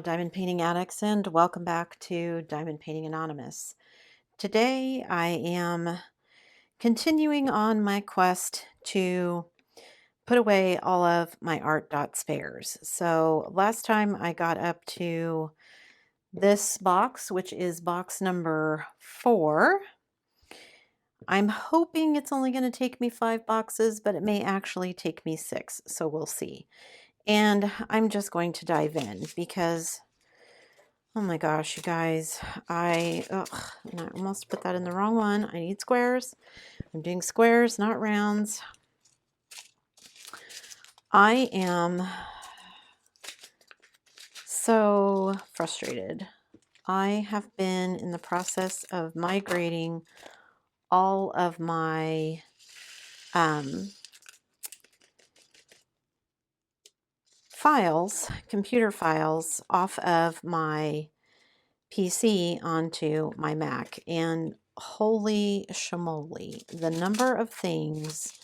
Diamond Painting Addicts, and welcome back to Diamond Painting Anonymous. Today I am continuing on my quest to put away all of my art dot spares. So last time I got up to this box, which is box number 4. I'm hoping it's only going to take me 5 boxes, but it may actually take me 6, so we'll see. And I'm just going to dive in because, oh my gosh, you guys, and I almost put that in the wrong one. I need squares. I'm doing squares, not rounds. I am so frustrated. I have been in the process of migrating all of my files, computer files, off of my PC onto my Mac, and holy shamoly, the number of things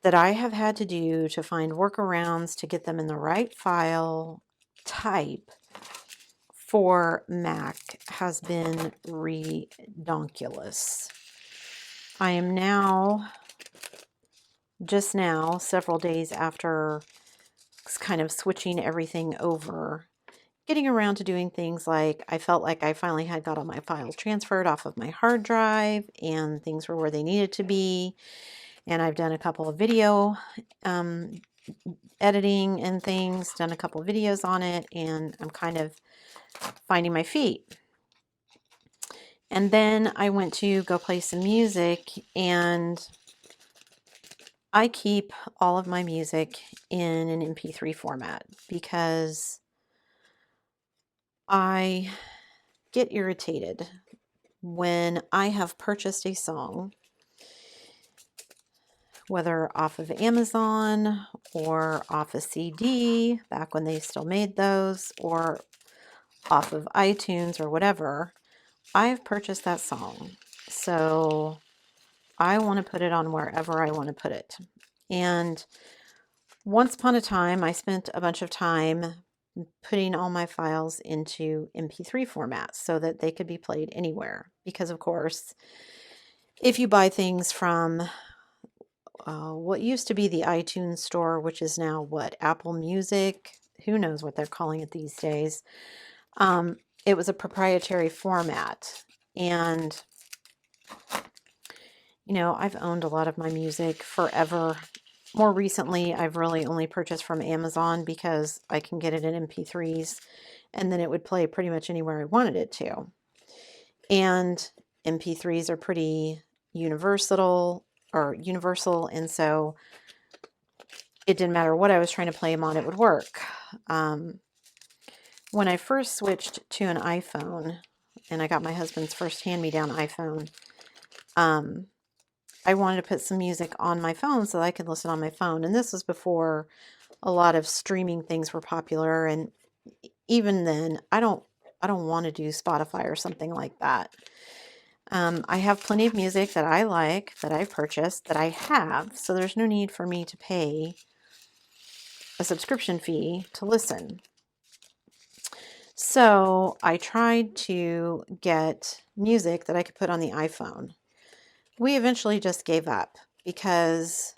that I have had to do to find workarounds to get them in the right file type for Mac has been redonkulous. I am now, just now, several days after kind of switching everything over, getting around to doing things like I felt like I finally had got all my files transferred off of my hard drive and things were where they needed to be. And I've done a couple of video editing and things, done a couple of videos on it, and I'm kind of finding my feet. And then I went to go play some music, and I keep all of my music in an MP3 format because I get irritated when I have purchased a song, whether off of Amazon or off a CD, back when they still made those, or off of iTunes or whatever. I've purchased that song, so I want to put it on wherever I want to put it. And once upon a time, I spent a bunch of time putting all my files into MP3 formats so that they could be played anywhere. Because, of course, if you buy things from what used to be the iTunes store, which is now what, Apple Music, who knows what they're calling it these days, it was a proprietary format. And, you know, I've owned a lot of my music forever. More recently, I've really only purchased from Amazon because I can get it in MP3s, and then it would play pretty much anywhere I wanted it to. And MP3s are pretty universal, and so it didn't matter what I was trying to play them on, it would work. When I first switched to an iPhone, and I got my husband's first hand-me-down iPhone, I wanted to put some music on my phone so that I could listen on my phone. And this was before a lot of streaming things were popular. And even then, I don't want to do Spotify or something like that. I have plenty of music that I like, that I've purchased, that I have. So there's no need for me to pay a subscription fee to listen. So I tried to get music that I could put on the iPhone. We eventually just gave up because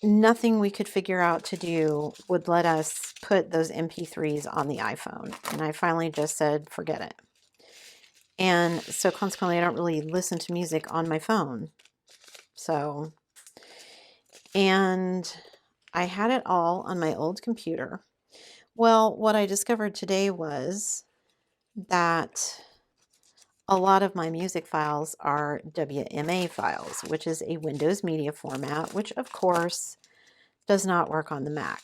nothing we could figure out to do would let us put those MP3s on the iPhone. And I finally just said, forget it. And so consequently, I don't really listen to music on my phone. So, and I had it all on my old computer. Well, what I discovered today was that a lot of my music files are WMA files, which is a Windows media format, which of course does not work on the Mac.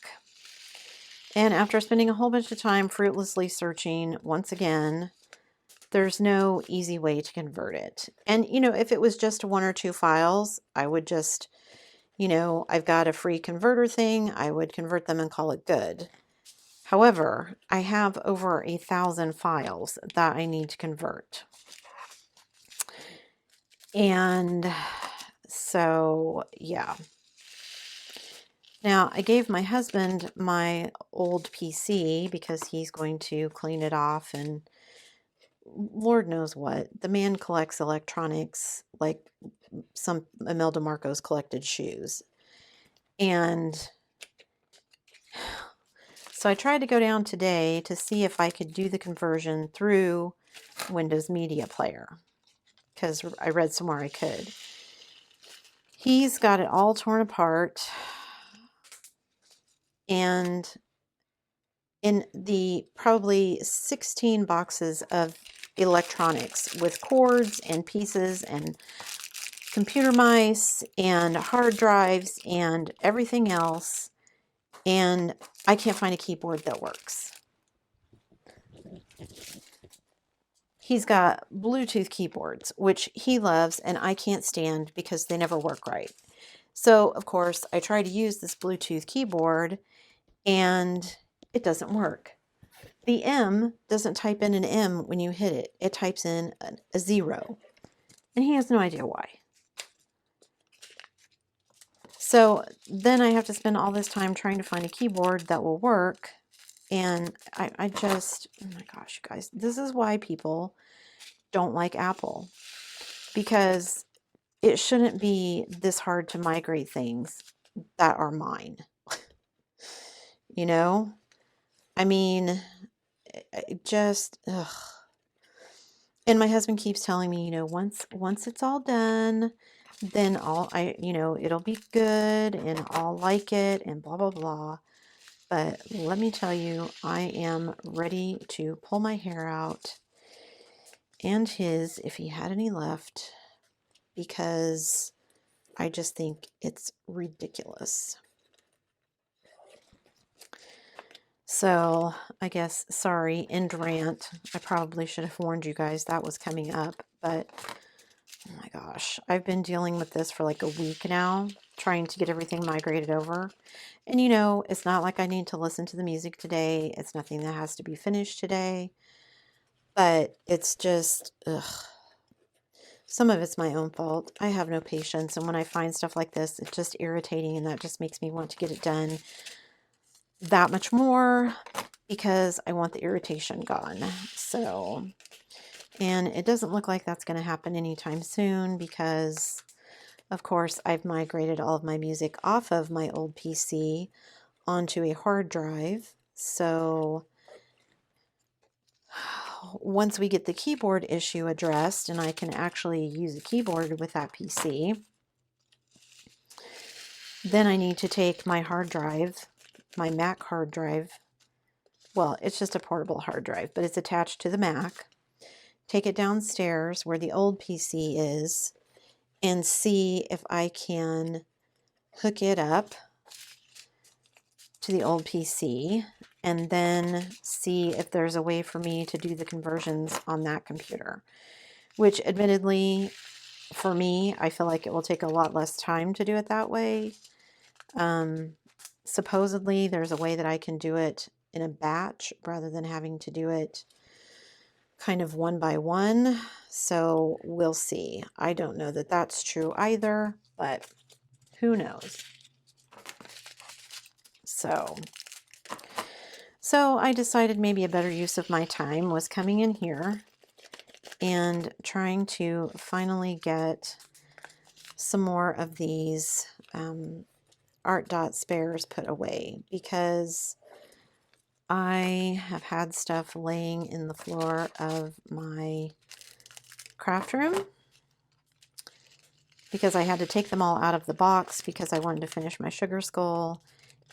And after spending a whole bunch of time fruitlessly searching, once again, there's no easy way to convert it. And, you know, if it was just 1 or 2 files, I would just, you know, I've got a free converter thing, I would convert them and call it good. However, I have over 1,000 files that I need to convert. And so, yeah. Now, I gave my husband my old PC because he's going to clean it off and Lord knows what. The man collects electronics like some Imelda Marcos collected shoes. And so I tried to go down today to see if I could do the conversion through Windows Media Player because I read somewhere I could. He's got it all torn apart, and in the probably 16 boxes of electronics with cords and pieces and computer mice and hard drives and everything else, and I can't find a keyboard that works. He's got Bluetooth keyboards, which he loves and I can't stand because they never work right. So, of course, I try to use this Bluetooth keyboard and it doesn't work. The M doesn't type in an M when you hit it. It types in a 0. And he has no idea why. So then I have to spend all this time trying to find a keyboard that will work. And I just, oh my gosh, you guys, this is why people don't like Apple. Because it shouldn't be this hard to migrate things that are mine. You know? I mean, just, ugh. And my husband keeps telling me, you know, once it's all done, then it'll be good and I'll like it and blah, blah, blah. But let me tell you, I am ready to pull my hair out and his, if he had any left, because I just think it's ridiculous. So I guess, sorry, end rant. I probably should have warned you guys that was coming up, but oh my gosh, I've been dealing with this for like a week now, trying to get everything migrated over. And you know, it's not like I need to listen to the music today. It's nothing that has to be finished today, but it's just, ugh. Some of it's my own fault. I have no patience. And when I find stuff like this, it's just irritating. And that just makes me want to get it done that much more because I want the irritation gone. So, and it doesn't look like that's going to happen anytime soon because, of course, I've migrated all of my music off of my old PC onto a hard drive. So once we get the keyboard issue addressed and I can actually use a keyboard with that PC, then I need to take my hard drive, my Mac hard drive. Well, it's just a portable hard drive, but it's attached to the Mac. Take it downstairs where the old PC is and see if I can hook it up to the old PC and then see if there's a way for me to do the conversions on that computer, which admittedly for me, I feel like it will take a lot less time to do it that way. Supposedly there's a way that I can do it in a batch rather than having to do it kind of one by one. So we'll see. I don't know that that's true either, but who knows? So I decided maybe a better use of my time was coming in here and trying to finally get some more of these art dot spares put away because I have had stuff laying in the floor of my craft room because I had to take them all out of the box because I wanted to finish my sugar skull.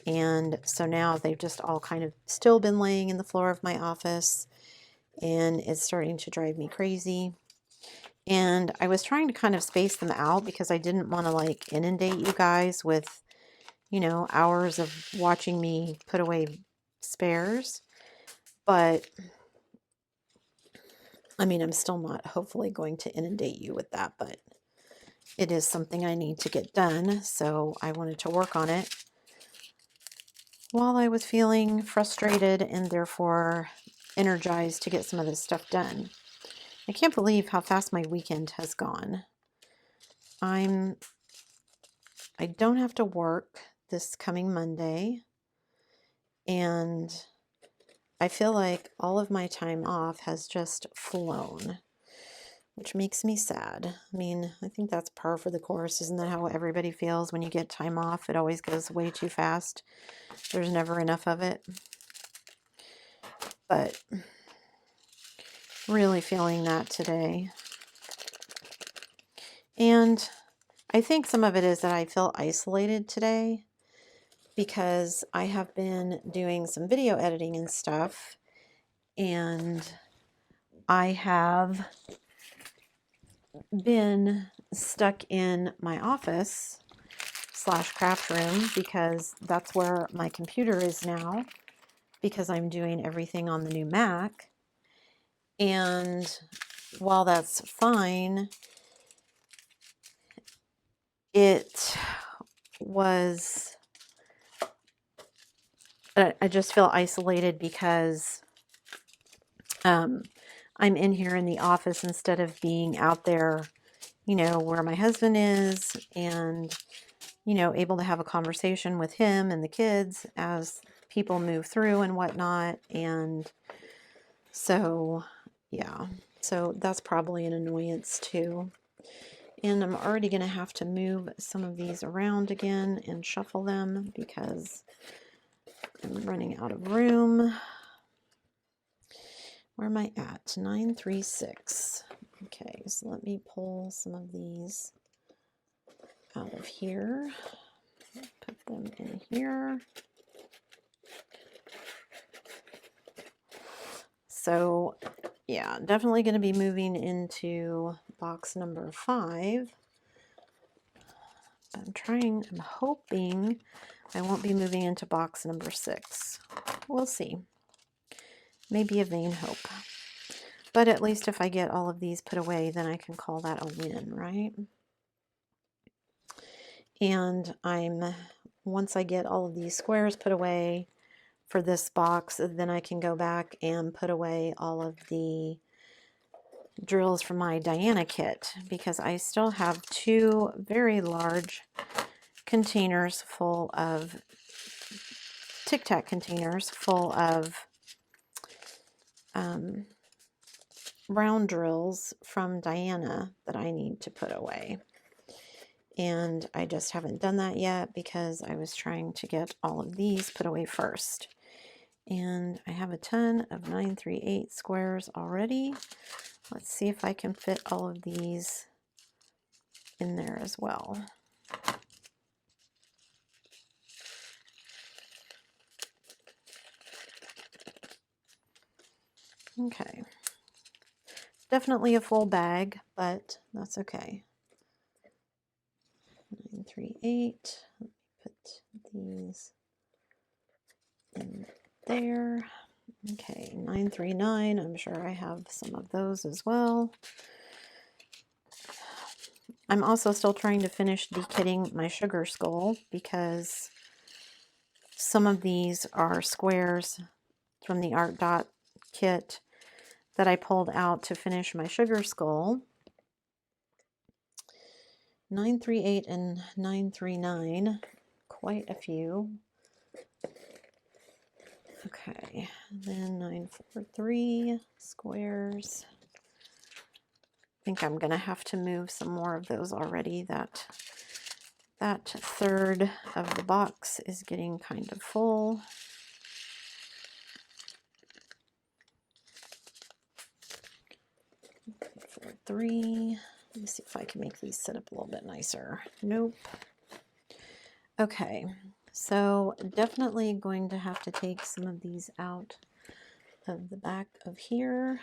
And so now they've just all kind of still been laying in the floor of my office and it's starting to drive me crazy. And I was trying to kind of space them out because I didn't want to like inundate you guys with, you know, hours of watching me put away spares. But I mean, I'm still not hopefully going to inundate you with that, but it is something I need to get done. So I wanted to work on it while I was feeling frustrated and therefore energized to get some of this stuff done. I can't believe how fast my weekend has gone. I don't have to work this coming Monday, and I feel like all of my time off has just flown, which makes me sad. I mean, I think that's par for the course. Isn't that how everybody feels when you get time off? It always goes way too fast. There's never enough of it. But really feeling that today. And I think some of it is that I feel isolated today because I have been doing some video editing and stuff, and I have been stuck in my office / craft room because that's where my computer is now, because I'm doing everything on the new Mac. And while that's fine, it was, I just feel isolated because I'm in here in the office instead of being out there, you know, where my husband is, and, you know, able to have a conversation with him and the kids as people move through and whatnot. And so, yeah, so that's probably an annoyance too. And I'm already going to have to move some of these around again and shuffle them because I'm running out of room. Where am I at? 936. Okay, so let me pull some of these out of here. Put them in here. So, yeah, definitely going to be moving into box number 5. I'm hoping I won't be moving into box number 6. We'll see. Maybe a vain hope. But at least if I get all of these put away, then I can call that a win, right? And once I get all of these squares put away for this box, then I can go back and put away all of the drills from my Diana kit, because I still have 2 very large containers full of Tic Tac containers full of round drills from Diana that I need to put away. And I just haven't done that yet because I was trying to get all of these put away first. And I have a ton of 938 squares already. Let's see if I can fit all of these in there as well. Okay. Definitely a full bag, but that's okay. 938. Let me put these in there. Okay, 939. I'm sure I have some of those as well. I'm also still trying to finish dekitting my sugar skull because some of these are squares from the Art Dot kit that I pulled out to finish my sugar skull. 938 and 939, quite a few. Okay, then 943 squares. I think I'm gonna have to move some more of those already. That third of the box is getting kind of full. 943. Let me see if I can make these sit up a little bit nicer. Nope. Okay, so definitely going to have to take some of these out of the back of here.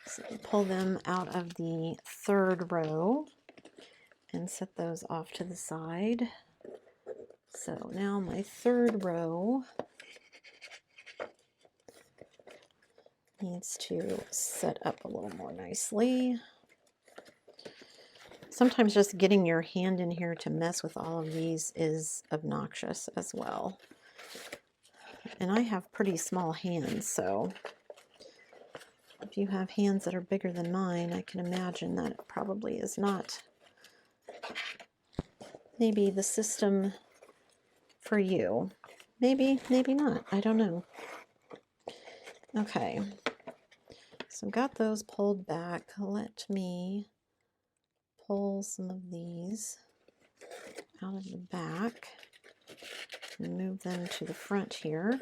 So pull them out of the 3rd row and set those off to the side. So now my 3rd row needs to set up a little more nicely. Sometimes just getting your hand in here to mess with all of these is obnoxious as well. And I have pretty small hands, so if you have hands that are bigger than mine, I can imagine that it probably is not maybe the system for you. Maybe, maybe not. I don't know. Okay. So I've got those pulled back. Let me pull some of these out of the back and move them to the front here.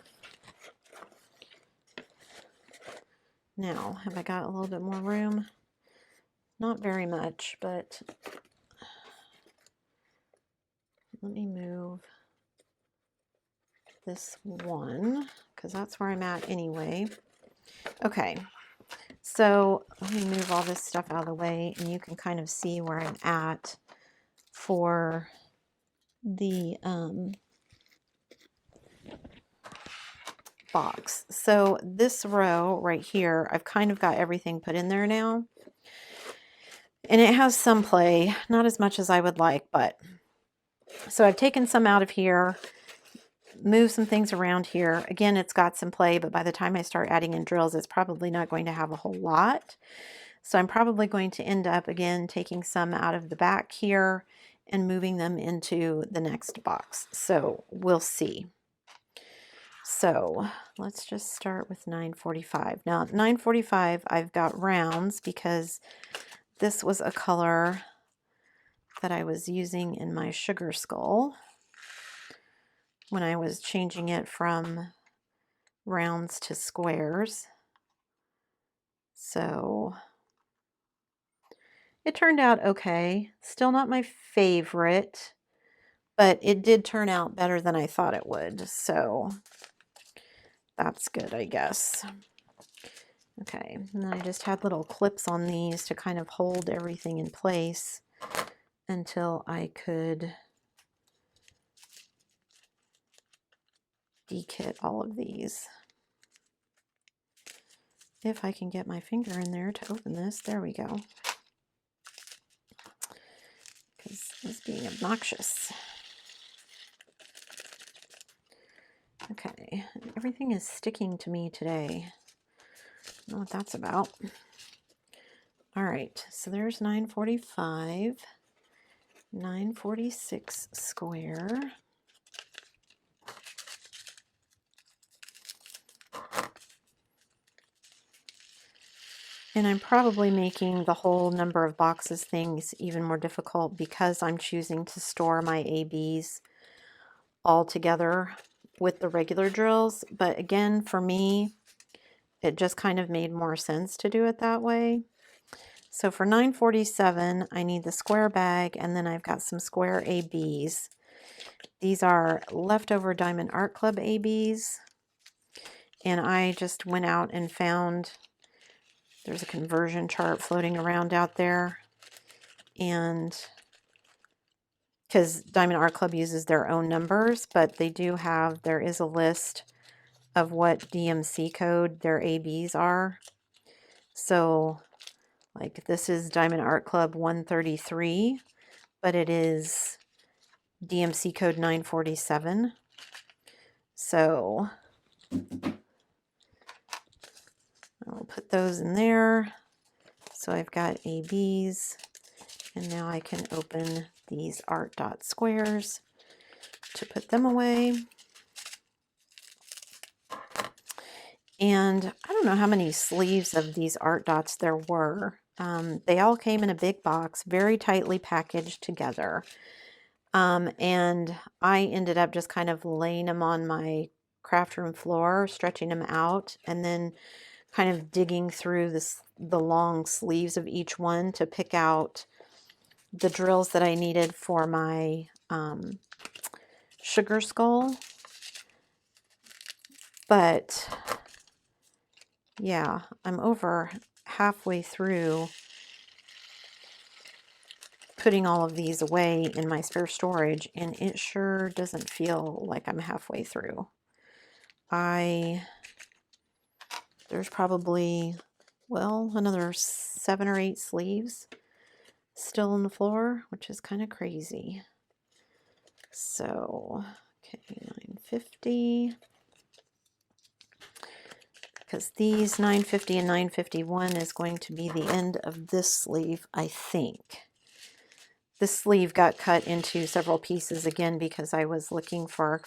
Now, have I got a little bit more room? Not very much, but let me move this one because that's where I'm at anyway. Okay, so let me move all this stuff out of the way and you can kind of see where I'm at for the box. So this row right here, I've kind of got everything put in there now. And it has some play, not as much as I would like, but so I've taken some out of here, moved some things around here. Again, it's got some play, but by the time I start adding in drills, it's probably not going to have a whole lot. So I'm probably going to end up again taking some out of the back here and moving them into the next box. So we'll see. So let's just start with 945. Now 945, I've got rounds because this was a color that I was using in my sugar skull when I was changing it from rounds to squares. So it turned out okay. Still not my favorite, but it did turn out better than I thought it would. So that's good, I guess. Okay, and then I just had little clips on these to kind of hold everything in place until I could dekit all of these. If I can get my finger in there to open this, there we go. Because it's being obnoxious. Okay, everything is sticking to me today. I don't know what that's about. All right, so there's 945, 946 square. And I'm probably making the whole number of boxes things even more difficult because I'm choosing to store my ABs all together with the regular drills. But again, for me, it just kind of made more sense to do it that way. So for 947, I need the square bag, and then I've got some square ABs. These are leftover Diamond Art Club ABs. And I just went out and found, there's a conversion chart floating around out there. And because Diamond Art Club uses their own numbers, but they do have, there is a list of what DMC code their ABs are. So like this is Diamond Art Club 133, but it is DMC code 947. So I'll put those in there. So I've got ABs, and now I can open these art dot squares to put them away. And I don't know how many sleeves of these art dots there were. They all came in a big box, very tightly packaged together. And I ended up just kind of laying them on my craft room floor, stretching them out, and then kind of digging through the long sleeves of each one to pick out the drills that I needed for my sugar skull. But yeah, I'm over halfway through putting all of these away in my spare storage, and it sure doesn't feel like I'm halfway through. There's probably, well, another 7 or 8 sleeves still on the floor, which is kind of crazy. So, okay, 950. Because these 950 and 951 is going to be the end of this sleeve, I think. the sleeve got cut into several pieces again because I was looking for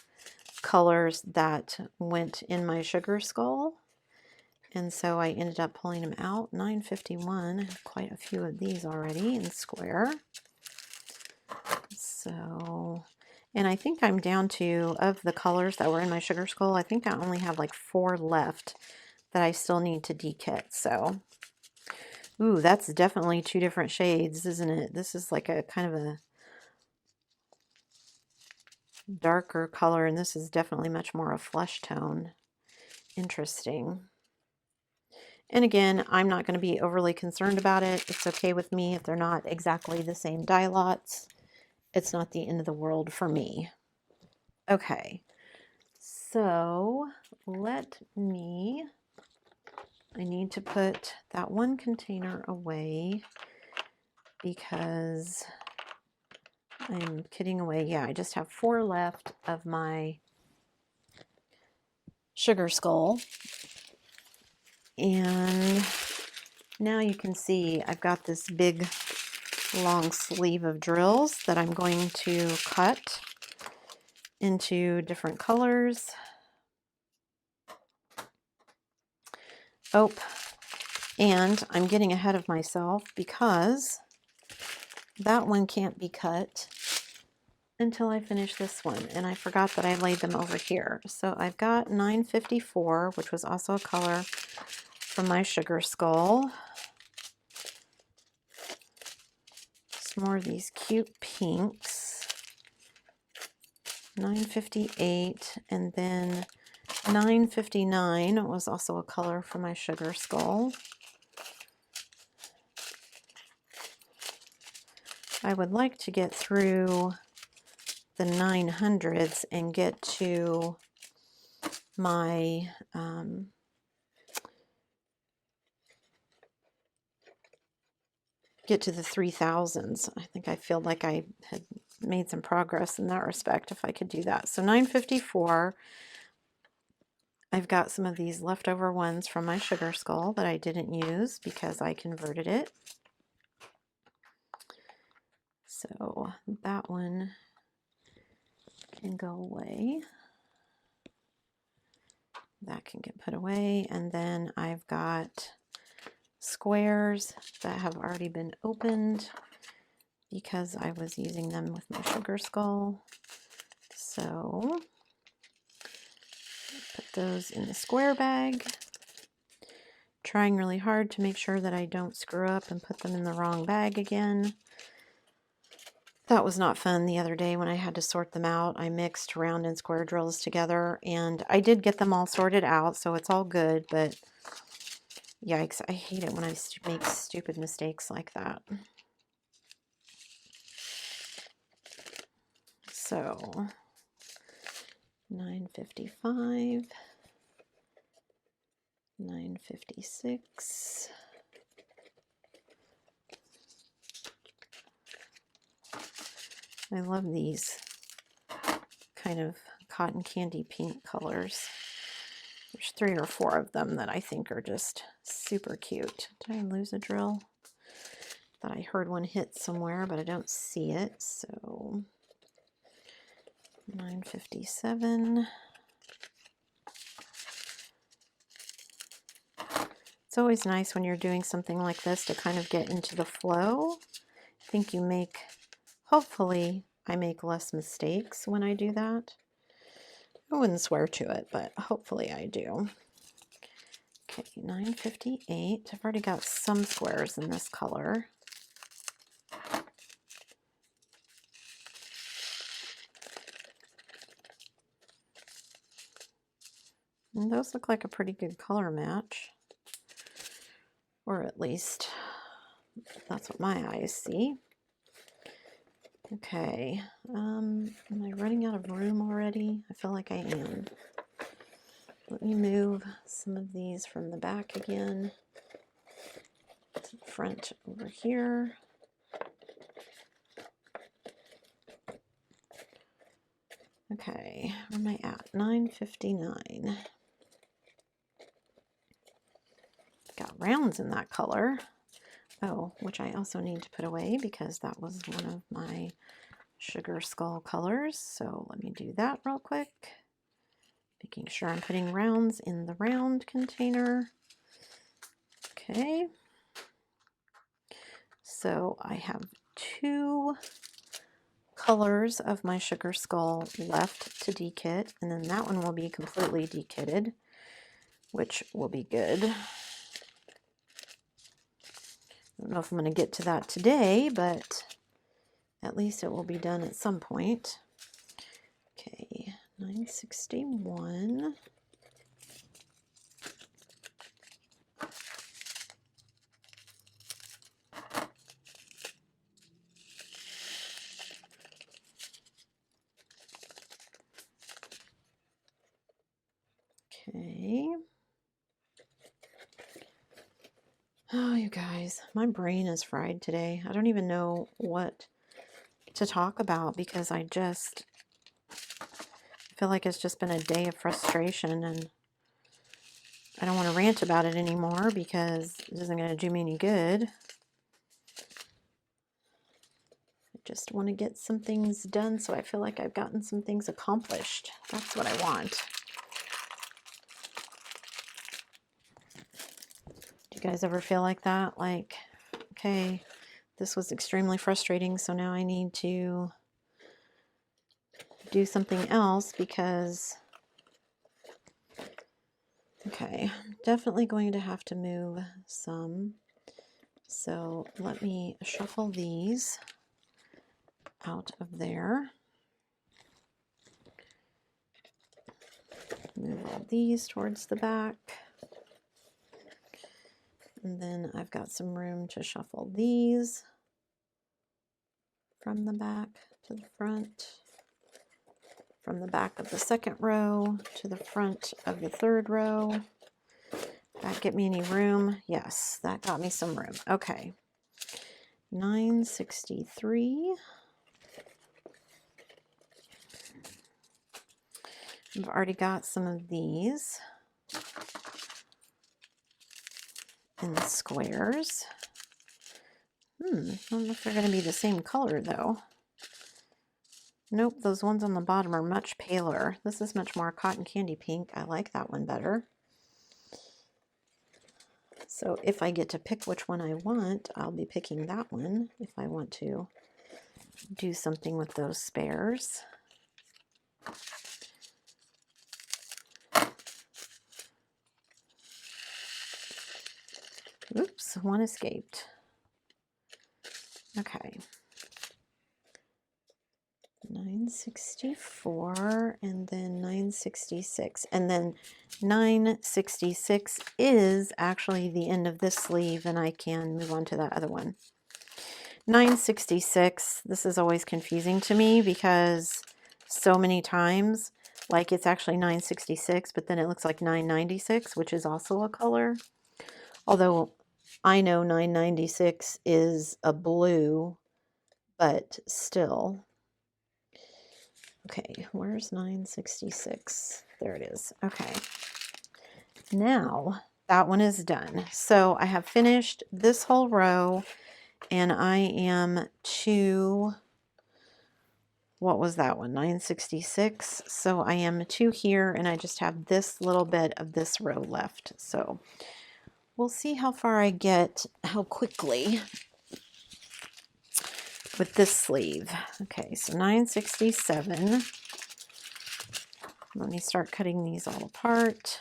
colors that went in my sugar skull. And so I ended up pulling them out. 951. I have quite a few of these already in square. So, and I think I'm down to, of the colors that were in my sugar skull, I think I only have like 4 left that I still need to dekit. So, ooh, that's definitely 2 different shades, isn't it? This is like a kind of a darker color, and this is definitely much more a flesh tone. Interesting. And again, I'm not going to be overly concerned about it. It's okay with me if they're not exactly the same dye lots. It's not the end of the world for me. Okay, so I need to put that one container away because I'm kidding away. Yeah, I just have 4 left of my sugar skull. And now you can see I've got this big long sleeve of drills that I'm going to cut into different colors. Oh, and I'm getting ahead of myself because that one can't be cut until I finish this one, and I forgot that I laid them over here. So I've got 954, which was also a color from my sugar skull. Some more of these cute pinks. 958, and then 959 was also a color from my sugar skull. I would like to get through the 900s and get to my get to the 3000s. I think I feel like I had made some progress in that respect if I could do that. So 954, I've got some of these leftover ones from my sugar skull that I didn't use because I converted it. So that one can go away. That can get put away. And then I've got squares that have already been opened because I was using them with my sugar skull. So put those in the square bag. Trying really hard to make sure that I don't screw up and put them in the wrong bag again. That was not fun the other day when I had to sort them out. I mixed round and square drills together, and I did get them all sorted out, so it's all good, but yikes, I hate it when I make stupid mistakes like that. So 955, 956. I love these kind of cotton candy pink colors. There's 3 or 4 of them that I think are just super cute. Did I lose a drill? Thought I heard one hit somewhere, but I don't see it. So 957. It's always nice when you're doing something like this to kind of get into the flow. I think you make, hopefully, I make less mistakes when I do that. I wouldn't swear to it, but hopefully I do. Okay, 958. I've already got some squares in this color. And those look like a pretty good color match. Or at least that's what my eyes see. Okay, am I running out of room already? I feel like I am. Let me move some of these from the back again to the front over here. Okay, where am I at? 959. Got rounds in that color. Oh, which I also need to put away because that was one of my sugar skull colors. So let me do that real quick. Making sure I'm putting rounds in the round container. Okay. So I have 2 colors of my sugar skull left to dekit, and then that one will be completely dekitted, which will be good. I don't know if I'm going to get to that today, but at least it will be done at some point. Okay, 961. Okay. Oh, you guys, my brain is fried today. I don't even know what to talk about because I feel like it's just been a day of frustration, and I don't want to rant about it anymore because it isn't going to do me any good. I just want to get some things done so I feel like I've gotten some things accomplished. That's what I want. Do you guys ever feel like that? Like, okay, this was extremely frustrating, so now I need to do something else because, okay, I'm definitely going to have to move some. So let me shuffle these out of there. Move all these towards the back. And then I've got some room to shuffle these from the back to the front, from the back of the second row to the front of the third row. That get me any room? Yes, that got me some room. Okay, 963. I've already got some of these in the squares. I don't know if they're going to be the same color though. Nope, those ones on the bottom are much paler. This is much more cotton candy pink. I like that one better. So if I get to pick which one I want, I'll be picking that one if I want to do something with those spares. Oops, one escaped. Okay. 964 and then 966. And then 966 is actually the end of this sleeve, and I can move on to that other one. 966, this is always confusing to me because so many times, like it's actually 966, but then it looks like 996, which is also a color. Although I know 996 is a blue, but still. Okay, where's 966? There it is. Okay. Now that one is done. So I have finished this whole row, and I am to, what was that one? 966. So I am to here, and I just have this little bit of this row left. So we'll see how far I get, how quickly with this sleeve. Okay, so 967. Let me start cutting these all apart.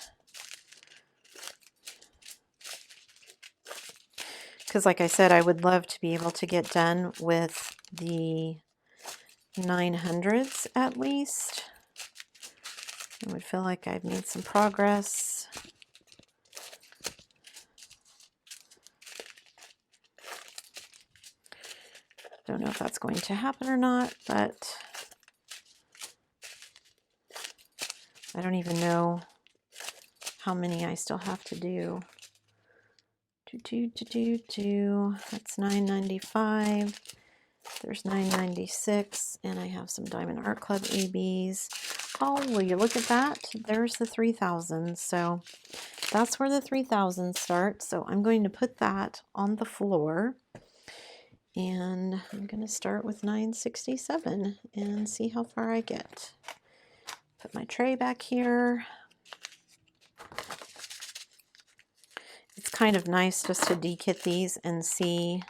Because like I said, I would love to be able to get done with the 900s at least. I would feel like I've made some progress. Don't know if that's going to happen or not, but I don't even know how many I still have to do. That's 995. There's 996, and I have some Diamond Art Club ABs. Oh, will you look at that? There's the 3,000. So that's where the 3,000 start. So I'm going to put that on the floor. And I'm going to start with 967 and see how far I get. Put my tray back here. It's kind of nice just to dekit these and see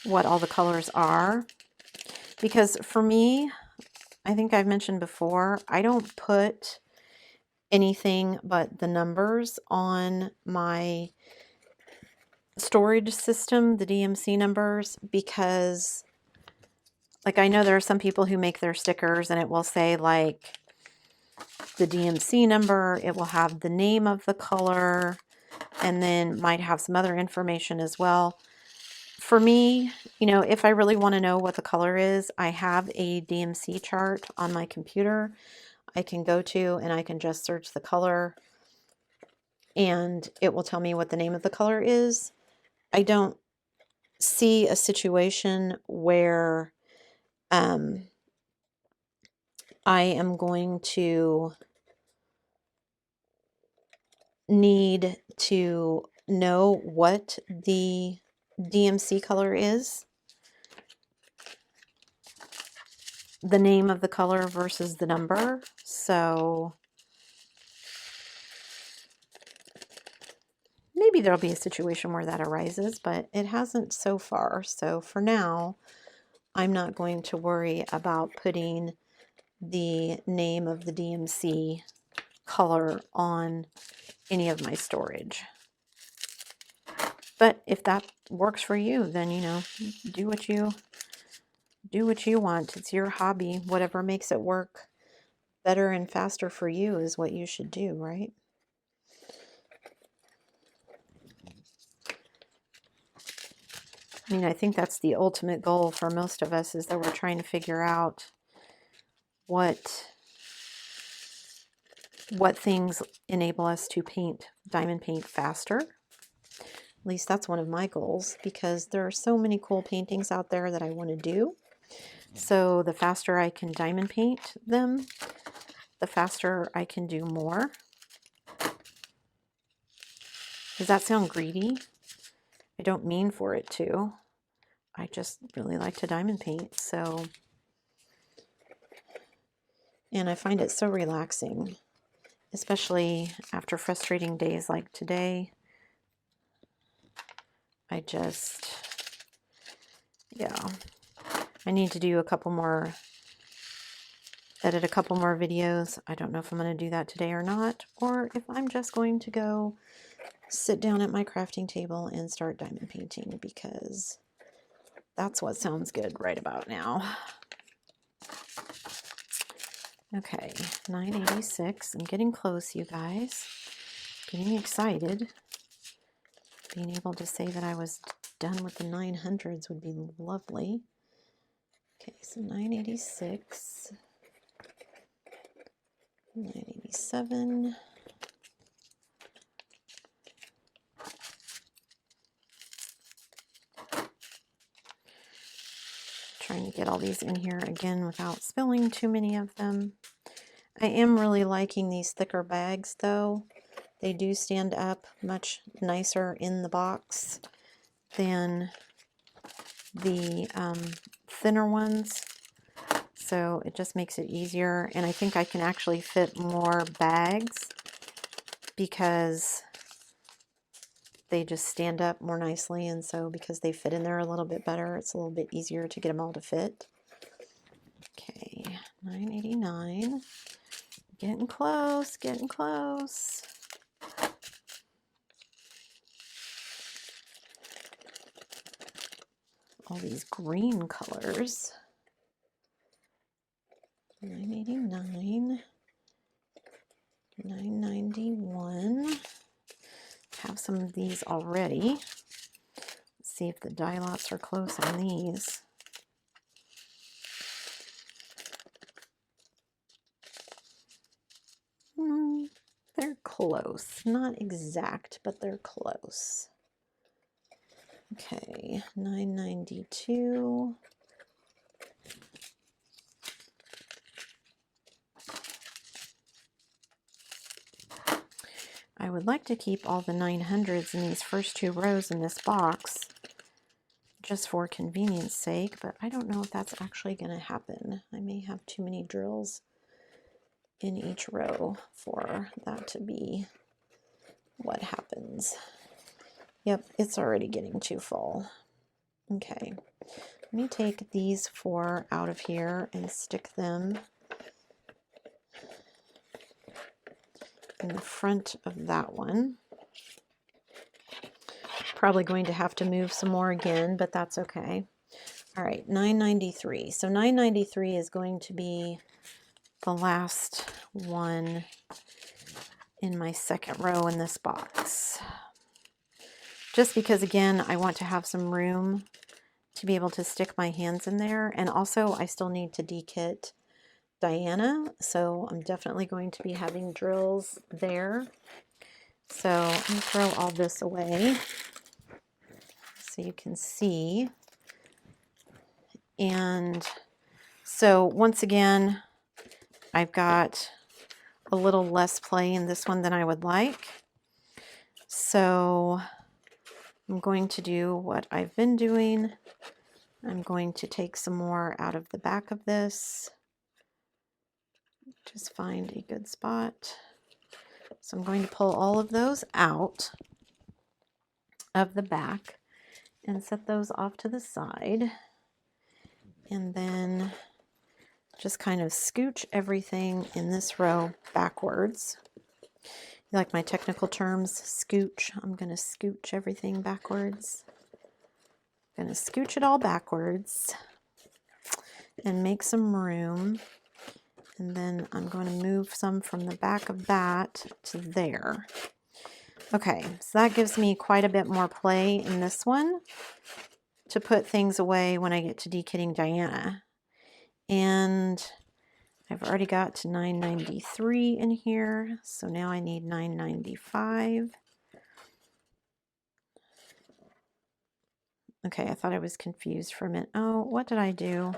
what all the colors are. Because for me, I think I've mentioned before, I don't put anything but the numbers on my storage system, the DMC numbers, because like I know there are some people who make their stickers and it will say like the DMC number, it will have the name of the color, and then might have some other information as well. For me, you know, if I really want to know what the color is, I have a DMC chart on my computer I can go to, and I can just search the color and it will tell me what the name of the color is. I don't see a situation where I am going to need to know what the DMC color is, the name of the color versus the number. So maybe there'll be a situation where that arises, but it hasn't so far. So for now, I'm not going to worry about putting the name of the DMC color on any of my storage. But if that works for you, then, you know, do what you want. It's your hobby. Whatever makes it work better and faster for you is what you should do, right? I mean, I think that's the ultimate goal for most of us, is that we're trying to figure out what things enable us to diamond paint faster. At least that's one of my goals, because there are so many cool paintings out there that I want to do. So the faster I can diamond paint them, the faster I can do more. Does that sound greedy? I don't mean for it to. I just really like to diamond paint. So, and I find it so relaxing, especially after frustrating days like today. I just, yeah, I need to do edit a couple more videos. I don't know if I'm going to do that today or not, or if I'm just going to go sit down at my crafting table and start diamond painting, because that's what sounds good right about now. Okay, 986. I'm getting close, you guys. Getting excited. Being able to say that I was done with the 900s would be lovely. Okay, so 986, 987. Trying to get all these in here again without spilling too many of them. I am really liking these thicker bags though. They do stand up much nicer in the box than the thinner ones. So it just makes it easier. And I think I can actually fit more bags because they just stand up more nicely. And so because they fit in there a little bit better, it's a little bit easier to get them all to fit. Okay, 989. Getting close, getting close. All these green colors. 989, 991. Have some of these already. Let's see if the dye lots are close on these. They're close. Not exact, but they're close. Okay, 992. I would like to keep all the 900s in these first 2 rows in this box just for convenience sake, but I don't know if that's actually going to happen. I may have too many drills in each row for that to be what happens. Yep, it's already getting too full. Okay, let me take these 4 out of here and stick them in the front of that one. Probably going to have to move some more again, but that's okay. All right, 993. So 993 is going to be the last one in my second row in this box. Just because, again, I want to have some room to be able to stick my hands in there. And also, I still need to dekit Diana, so I'm definitely going to be having drills there. So let me throw all this away so you can see. And so once again, I've got a little less play in this one than I would like. So I'm going to do what I've been doing. I'm going to take some more out of the back of this. Just find a good spot. So I'm going to pull all of those out of the back and set those off to the side. And then just kind of scooch everything in this row backwards. You like my technical terms, scooch? I'm going to scooch everything backwards. I'm going to scooch it all backwards and make some room. And then I'm going to move some from the back of that to there. Okay, so that gives me quite a bit more play in this one to put things away when I get to dekitting Diana. And I've already got to 993 in here, so now I need 995. Okay, I thought I was confused for a minute. Oh, what did I do?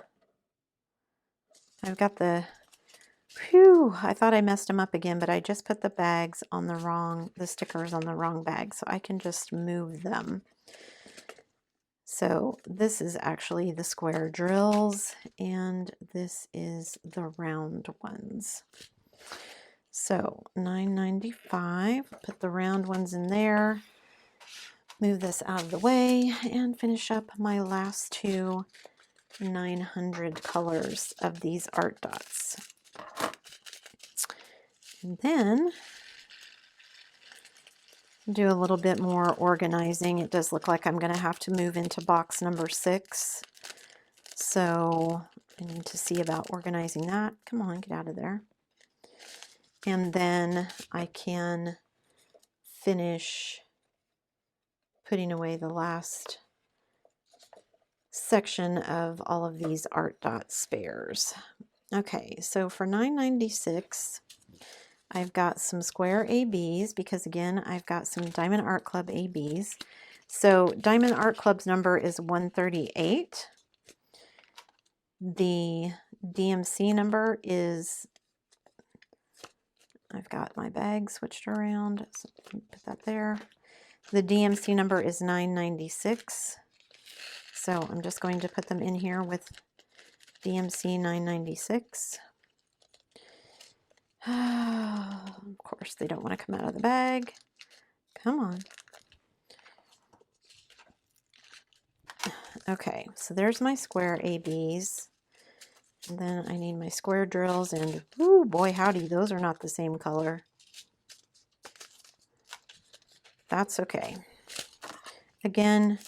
I've got the, whew, I thought I messed them up again, but I just put the bags on the wrong, the stickers on the wrong bag, so I can just move them. So this is actually the square drills, and this is the round ones. So 995, put the round ones in there, move this out of the way, and finish up my last 2 900 colors of these art dots. And then do a little bit more organizing. It does look like I'm going to have to move into box number 6. So I need to see about organizing that. Come on, get out of there. And then I can finish putting away the last section of all of these art dot spares. Okay, so for 996, I've got some square ABs because, again, I've got some Diamond Art Club ABs. So Diamond Art Club's number is 138. The DMC number is, I've got my bag switched around, so put that there. The DMC number is 996. So I'm just going to put them in here with DMC 996. Of course, they don't want to come out of the bag. Come on. Okay, so there's my square ABs. And then I need my square drills, and ooh, boy howdy, those are not the same color. That's okay. Again,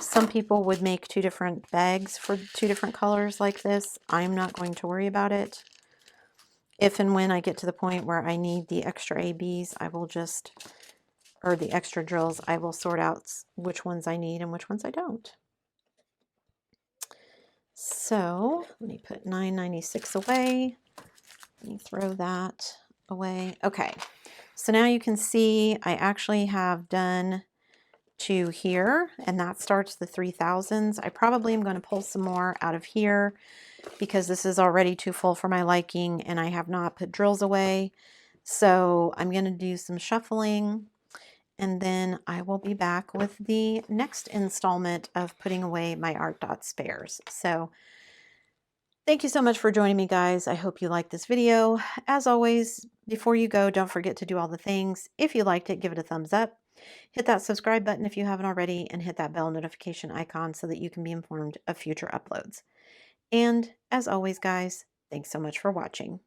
some people would make 2 different bags for 2 different colors like this. I'm not going to worry about it. If and when I get to the point where I need the extra ABs, I will just, or the extra drills, I will sort out which ones I need and which ones I don't. So let me put 996 away. Let me throw that away. Okay, so now you can see I actually have done 2 here, and that starts the 3000s. I probably am going to pull some more out of here because this is already too full for my liking, and I have not put drills away. So I'm going to do some shuffling, and then I will be back with the next installment of putting away my Art Dot spares. So thank you so much for joining me, guys. I hope you liked this video. As always, before you go, don't forget to do all the things. If you liked it, give it a thumbs up. Hit that subscribe button if you haven't already, and hit that bell notification icon so that you can be informed of future uploads. And as always, guys, thanks so much for watching.